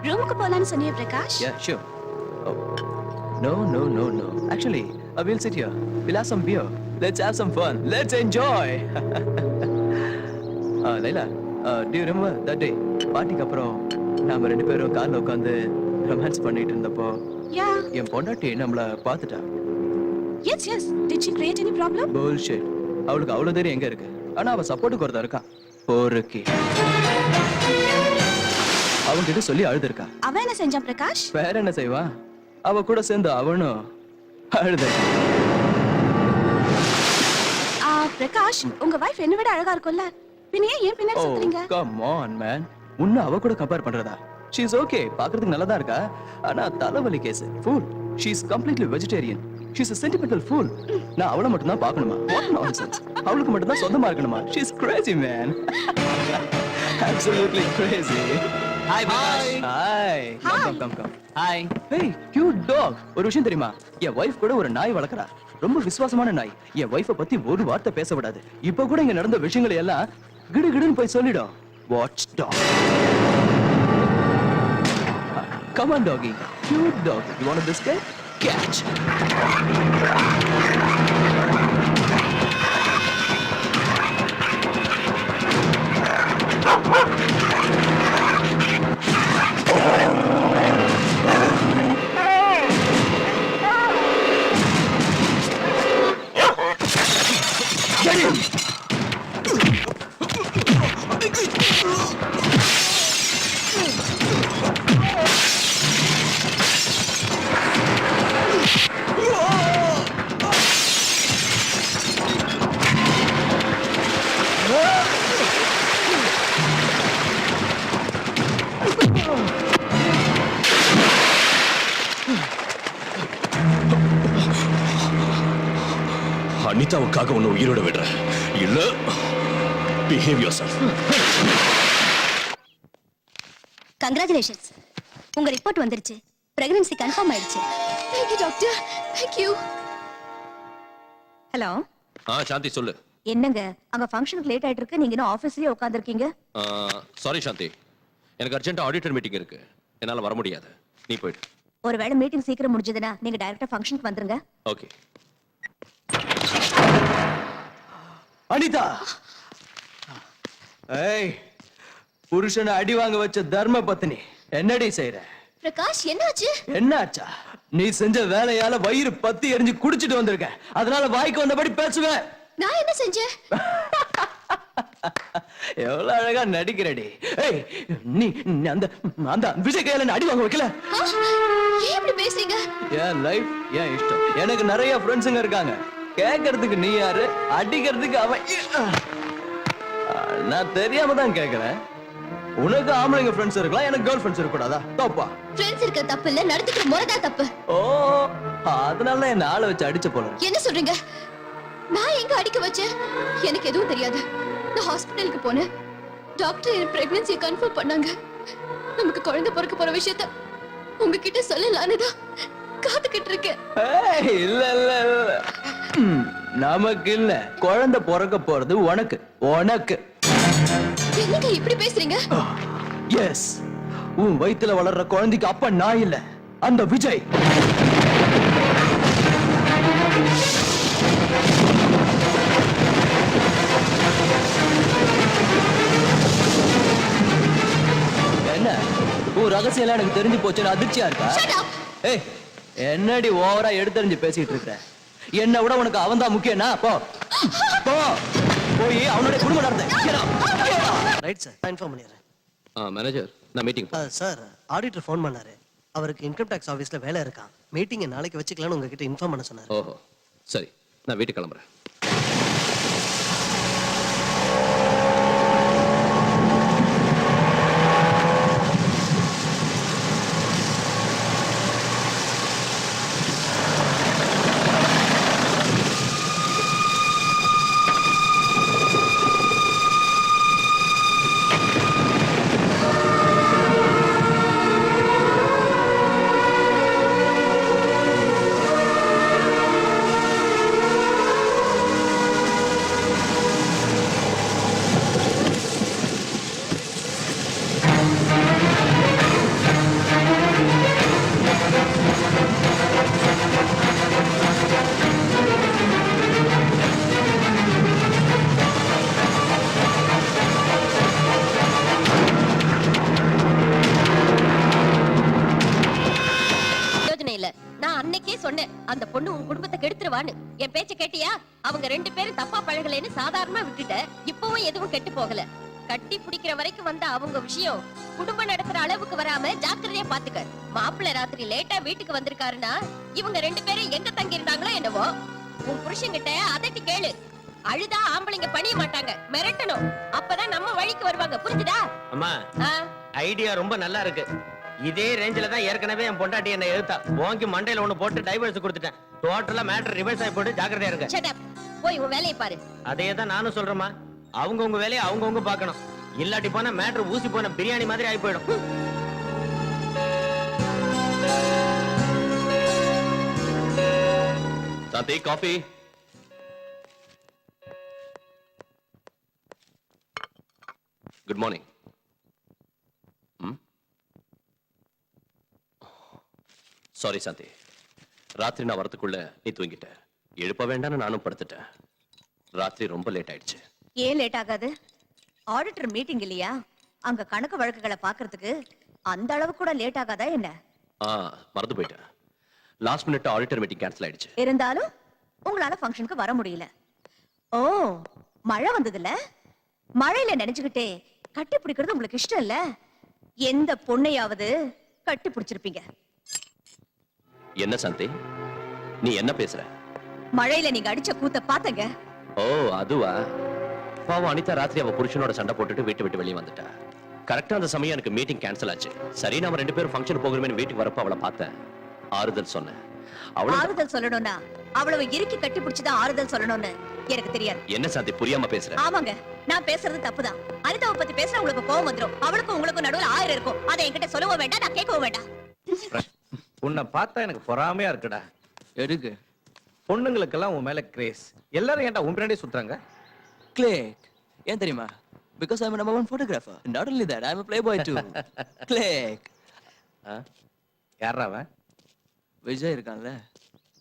ரூமுக்கு போலான்னு சொன்னியே Prakash. Yeah, sure. Oh. No. Actually, we'll sit here. We'll have some beer. Let's have some fun. Let's enjoy. Laila, do you remember that day? பார்ட்டிக்கு அப்புறம் நாம ரெண்டு பேரும் கார்ல உட்கார்ந்து ரொமான்ஸ் பண்ணிட்டு இருந்தப்போ Yeah. என் பொண்டாட்டி நம்மள பார்த்துட்டா. Yes. Did she create any problem? Bullshit. அவளுக்கு அவ்வளவு தைரியம் எங்க இருக்கு? ஆனா அவ சப்போர்ட்டுக்கு ஒருத்தர் இருக்கா. போருக்கு. அவன் கிட்ட சொல்லி அழுதுருக்கா. அவ என்ன செஞ்சான் பிரகாஷ்? வேற என்ன செய்வா? அவ கூட சேர்ந்து அவனும் அழுத. பிரகாஷ், உங்க வைஃப் என்ன விட அழகா இருக்கும்ல? பின்ன ஏன் பின்னாடி சுத்துறீங்க? Come on man. உன்னை அவ கூட கம்பேர் பண்றதா? She is okay. பார்க்கிறதுக்கு நல்லதா இருக்கா. ஆனா தலைவலி case. Fool. She is completely vegetarian. She is a sentimental fool. நான் அவளை மட்டும் தான் பார்க்கணுமா? What nonsense. அவளுக்கு மட்டும் தான் சொந்தமா இருக்கணுமா? She is crazy man. Absolutely crazy. Hi Prakash. Hi. Come. Hi. Hey, cute dog. ஒரு விஷயம் தெரியுமா? என் வைஃப் கூட ஒரு நாய் வளர்க்கறா. ரொம்ப விசுவாசமான நாய். என் வைஃபை பத்தி ஒரு வார்த்தை பேச விடாது. இப்போ கூட இங்க நடந்த விஷயங்களை எல்லாம் கிடுகிடுன்னு போய் சொல்லிடும். Watch dog. Come on doggy. Cute dog. You want a biscuit? Catch. Get him! அனிதாவுக்காக உன்னை உயிரோட விடுற இல்ல behave yourself. Congratulations. உங்க ரிப்போர்ட் வந்துருச்சு. பிரெக்னன்சி கன்ஃபார்ம் ஆயிடுச்சு. Thank you doctor. Thank you. Hello. Shanti சொல்லு. என்னங்க அங்க ஃபங்க்ஷனுக்கு லேட் ஆயிட்டு இருக்கு, நீங்க இன்னும் ஆபீஸ்லயே உட்கார்ந்திருக்கீங்க? சாரி சாந்தி, எனக்கு அர்ஜென்ட் ஆடிட்டர் மீட்டிங் இருக்கு, என்னால வர முடியாது, நீ போயிடு. ஒருவேளை மீட்டிங் சீக்கிரம் முடிஞ்சதுன்னா நீங்க டைரக்டா ஃபங்க்ஷனுக்கு வந்துருங்க. ஓகே. அனிதா, ஏய், புருஷனை அடி வாங்க வச்ச தர்ம பத்னி என்னடி செய்யற? பிரகாஷ் என்னாச்சு? என்னாச்சா? நீ செஞ்ச வேலையால வயிறு பத்தி எரிஞ்சு குடிச்சிட்டு வந்திருக்க, அதனால வாய்க்கு வந்தபடி பேசுவேன். நான் என்ன செஞ்சேன்? எவ்வளவு அழகா நடிக்கிறடி. ஏய், நீ அந்த அந்த விஜய் கையில அடி வாங்க வைக்கல? ஏன் இப்படி பேசுறீங்க? என் லைஃப் என் இஷ்டம். எனக்கு நிறைய ஃப்ரெண்ட்ஸுங்க இருக்காங்க. கேட்கறதுக்கு நீ யாரு, அடிக்கிறதுக்கு அவன். நான் தெரியாம தான் கேட்கிறேன். உனக்கு ஆம்பளைங்க ஃப்ரெண்ட்ஸ் இருக்கலாம், எனக்கு கேர்ள் ஃப்ரெண்ட்ஸ் இருக்க கூடாதா? தப்பா? ஃப்ரெண்ட்ஸ் இருக்க தப்பு இல்ல, நடந்துக்கிற முறை தான் தப்பு. ஓ, அதனால என்ன ஆளை வச்சு அடிச்ச போல. என்ன சொல்றீங்க? நான் எங்க அடிக்க வச்சேன்? எனக்கு எதுவும் தெரியாது. நான் ஹாஸ்பிடலுக்கு போனேன். டாக்டர் என் பிரெக்னன்சியை கன்ஃபார்ம் பண்ணாங்க. நமக்கு குழந்தை பிறக்க போற விஷயத்தை உங்ககிட்ட சொல்லலான்னு தான் காத்துக்கிட்டு இருக்கேன். இல்ல நமக்கு இல்ல, குழந்தை பிறக்க போறது உனக்கு. உனக்கு என்னங்க இப்படி பேசுறீங்க? எஸ், உன் வயித்துல வளர்ற குழந்தைக்கு அப்ப நான் இல்ல, அந்த விஜய். என்ன உன் ரகசியம் எல்லாம் எனக்கு தெரிஞ்சு போச்சுன்னு அதிர்ச்சியா இருக்கா? ஏய், என்னடி ஓவரா எடுத்தறிஞ்சு பேசிட்டு இருக்க? என்ன விட உனக்கு அவன் தான் முக்கியம்னா? போ போ, போய் அவனோட குடும்பம் நடத்த. ரைட் சார், நான் இன்ஃபார்ம் பண்ணிடுறேன். மேனேஜர், நான் மீட்டிங் சார், ஆடிட்டர் ஃபோன் பண்ணாரு. அவருக்கு இன்கம் டாக்ஸ் ஆஃபீஸ்ல வேலை இருக்கான். மீட்டிங்கை நாளைக்கு வச்சுக்கலாம்னு உங்ககிட்ட இன்ஃபார்ம் பண்ண சொன்னாரு. ஓஹோ, சரி, நான் வீட்டுக்கு கிளம்புறேன். சொன்னேன் அந்த பொண்ணு உன் குடும்பத்தை கெடுத்துருவான்னு. என் பேச்ச கேட்டியா? அவங்க 2 பேரும் தப்பா பழகலைன்னு சாதாரணமா விட்டுட்ட. இப்பவும் எதுவும் கெட்டு போகல. கட்டி பிடிக்கிற வரைக்கும் வந்த அவங்க விஷயம் குடும்பம் நடத்துற அளவுக்கு வராம ஜாக்கிரதையா பாத்துக்க. மாப்பிள்ளை ராத்திரி லேட்டா வீட்டுக்கு வந்திருக்காருன்னா இவங்க 2 பேரும் எங்க தங்கி இருந்தாங்களோ என்னவோ. உன் புருஷன்கிட்ட அதட்டி கேளு. அழுதா ஆம்பளைங்க பணிய மாட்டாங்க, மிரட்டணும். அப்பதான் நம்ம வழிக்கு வருவாங்க. புரிஞ்சுதா? அம்மா, ஐடியா ரொம்ப நல்லா இருக்கு. இதே ரேஞ்சில தான் ஏற்கனவே என் பொண்டாட்டி என்ன எழுத்தா வாங்கி மண்டையில ஒண்ணு போட்டு டைவர்ஸ் கொடுத்துட்டேன். டோட்டலா மேட்டர் ரிவர்ஸ் ஆகி போட்டு ஜாக்கிரதையா இருங்க. Shut up. போய் உன் வேலையை பாரு. அதே தான் நானும் சொல்றேம்மா. அவங்க உங்க வேலையை அவங்கவங்க பார்க்கணும். இல்லாட்டி போனா மேட்டர் ஊசி போன பிரியாணி மாதிரி ஆகி போயிடும். சாந்தி காஃபி. Good morning. சாரி சாந்தி, ராத்திரி நான் வரதுக்குள்ள நீ தூங்கிட்ட. எழுப்ப வேண்டாம்னு நானும் படுத்துட்டேன். ராத்திரி ரொம்ப லேட் ஆயிடுச்சு. ஏன் லேட் ஆகாது? ஆடிட்டர் மீட்டிங் இல்லையா? அங்க கணக்கு வழக்குகளை பாக்குறதுக்கு அந்த அளவு கூட லேட் ஆகாதா என்ன? மறந்து போயிட்டேன். Last minute auditor meeting cancel ஆயிடுச்சு. இருந்தாலும் உங்களால ஃபங்க்ஷனுக்கு வர முடியல. ஓ, மழை வந்ததுல மழையில நினைச்சுக்கிட்டே கட்டி பிடிக்கிறது உங்களுக்கு இஷ்டம் இல்ல? எந்த பொண்ணையாவது கட்டி பிடிச்சிருப்பீங்க? என்ன சாந்தி, நீ என்ன பேசுற? மழையில நீங்க அடிச்ச கூத்த பாத்தங்க. ஓ அதுவா? பாவம் அனிதா ராத்திரி அவ புருஷனோட சண்டை போட்டுட்டு வீட்டு விட்டு வெளியே வந்துட்டா. கரெக்டா அந்த சமயம் எனக்கு மீட்டிங் கேன்சல் ஆச்சு. சரி, நாம 2 பேரும் ஃபங்க்ஷன் போகிறோமே வீட்டுக்கு வரப்ப அவளை பார்த்தேன். ஆறுதல் சொன்னேன். ஆறுதல் சொல்லணும்னா அவ்வளவு இறுக்கி கட்டி பிடிச்சுதான் ஆறுதல் சொல்லணும்னு எனக்கு தெரியாது. என்ன சாந்தி புரியாம பேசுற? ஆமாங்க, நான் பேசுறது தப்புதான். அனிதாவை பத்தி பேசுற உங்களுக்கு கோவம் வந்துரும். அவளுக்கும் உங்களுக்கும் நடுவுல 1000 இருக்கும். அதை என்கிட்ட சொல்லவும் வேண்டாம், நான் கேட்கவும் வேண்டாம். உன்னை பார்த்தா எனக்கு பொறாமையா இருக்குடா. எதுக்கு? பொண்ணுங்களுக்கெல்லாம் உன் மேல கிரேஸ். எல்லாரும் ஏன்டா உன் பின்னாடியே சுத்துறாங்க? கிளிக். ஏன் தெரியுமா? Because I'm a number 1 photographer. Not only that, I'm a playboy too. Click. யாரா அவன்? விஜய் இருக்கான்ல,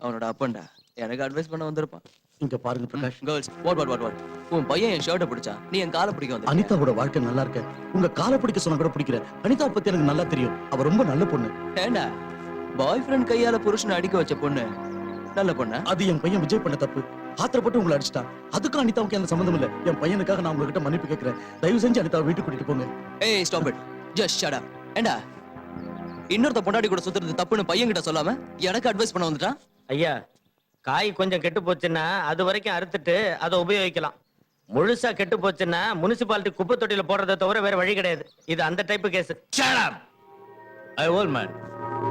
அவனோட அப்பன்டா. எனக்கு அட்வைஸ் பண்ண வந்திருப்பான். இங்க பாருங்க பிரகாஷ். Girls, what. உன் பையன் என் ஷர்ட்டை பிடிச்சான், நீ என் காலை பிடிக்க வந்த. அனிதாவோட வாழ்க்கை நல்லா இருக்கு. உங்க காலை பிடிக்க சொன்னா கூட பிடிக்கிற. அனிதா பத்தி எனக்கு நல்லா தெரியும். அவ ரொம்ப நல்ல பொண்ணு. ஏண்டா, பாய் ஃப்ரெண்ட் கையால புருஷனை அடிக்க வச்ச பொண்ணு நல்ல பொண்ணா? அது என் பையன் விஜய் பண்ண தப்பு. ஆத்திரப்பட்டு உங்களை அடிச்சிட்டான். அதுக்கும் அனிதாவுக்கு எந்த சம்பந்தம் இல்ல. என் பையனுக்காக நான் உங்ககிட்ட மன்னிப்பு கேட்கிறேன். தயவு செஞ்சு அனிதாவை வீட்டுக்கு கூட்டிட்டு போங்க. ஏய் stop it. Just shut up. ஏண்டா, இன்னொருத்த பொண்டாட்டி கூட சுத்துறது தப்புன்னு பையன் கிட்ட சொல்லாம எனக்கு அட்வைஸ் பண்ண வந்துட்டான். ஐயா, காய் கொஞ்சம் கெட்டு போச்சுன்னா அது வரைக்கும் அறுத்துட்டு அதை உபயோகிக்கலாம். முழுசா கெட்டு போச்சுன்னா முனிசிபாலிட்டி குப்பை தொட்டியில போடுறதை தவிர வேற வழி கிடையாது. இது அந்த டைப் கேஸ். ஐ ஓல் மேன்.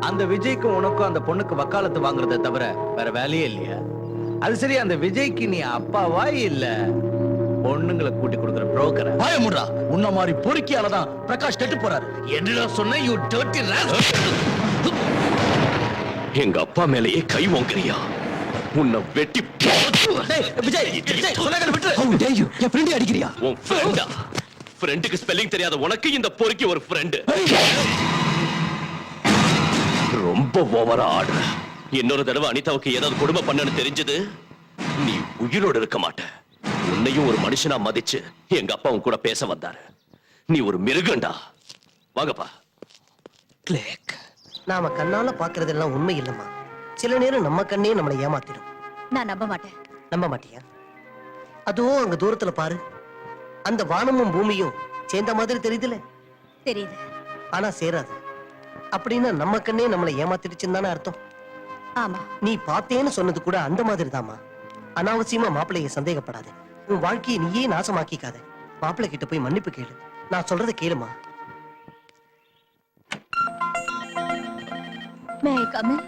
அந்த விஜய்க்கும் உனக்கும் அந்த பொண்ணுக்கு வக்காலத்து வாங்குறதை தவிர வேற வேலையே இல்லையா? அது சரி, அந்த விஜய்க்கு நீ அப்பாவா இல்ல பொண்ணுங்களை கூட்டி கொடுக்குற புரோக்கரா? பயமுடா. உன்ன மாதிரி பொறுக்கியாலதான் பிரகாஷ் கெட்டு போறாரு. என்னடா சொன்ன? You dirty rascal. எங்க அப்பா மேலேயே கை வாங்குறியா? உன்னை வெட்டி விஜய் சொல்லாத விட்டு. How dare you? என் ஃப்ரெண்ட் அடிக்கிறியா? உன் ஃப்ரெண்டா? ஃப்ரெண்டுக்கு ஸ்பெல்லிங் தெரியாத உனக்கு இந்த பொறுக்கி ஒரு ஃப்ரெண்ட்? ரொம்ப ஓவரா ஆடுற. இன்னொரு தடவை அனிதாவுக்கு ஏதாவது கொடுமை பண்ணனு தெரிஞ்சது நீ உயிரோடு இருக்க மாட்ட. உன்னையும் ஒரு மனுஷனா மதிச்சு எங்க அப்பா உன் கூட பேச வந்தாரு. நீ ஒரு மிருகண்டா. வாங்கப்பா. கிளிக். நாம கண்ணால பாக்குறதெல்லாம் உண்மை இல்லம்மா. சில நேரம் நம்ம கண்ணே நம்மளை ஏமாத்திடும். நான் நம்ப மாட்டேன். நம்ப மாட்டியா? அதுவும் அங்க தூரத்துல பாரு. அந்த வானமும் பூமியும் சேர்ந்த மாதிரி தெரியுதுல? தெரியுது. ஆனா சேராது. அப்படின்னா நம்ம கண்ணே நம்மளை ஏமாத்திடுச்சுன்னு தானே அர்த்தம். ஆமா, நீ பார்த்தேன்னு சொன்னது கூட அந்த மாதிரி தாமா. அனாவசியமா மாப்பிள்ளைய சந்தேகப்படாத. உன் வாழ்க்கையை நீயே நாசமாக்கிக்காத. மாப்பிள்ளை கிட்ட போய் மன்னிப்பு கேளு. நான் சொல்றதை கேளுமா. May I come in?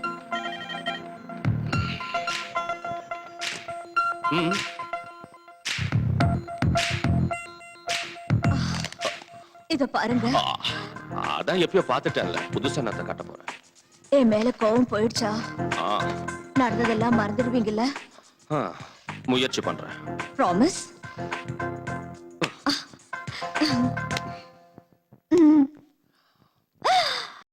இத பாருங்க. அதான் எப்பயோ பாத்துட்டேன்ல, புதுசா நான் காட்ட போறேன். என் மேல கோவம் போயிடுச்சா? ஆ, நடந்ததெல்லாம் மறந்துடுவீங்கல்ல? முயற்சி பண்றேன். ப்ராமிஸ்?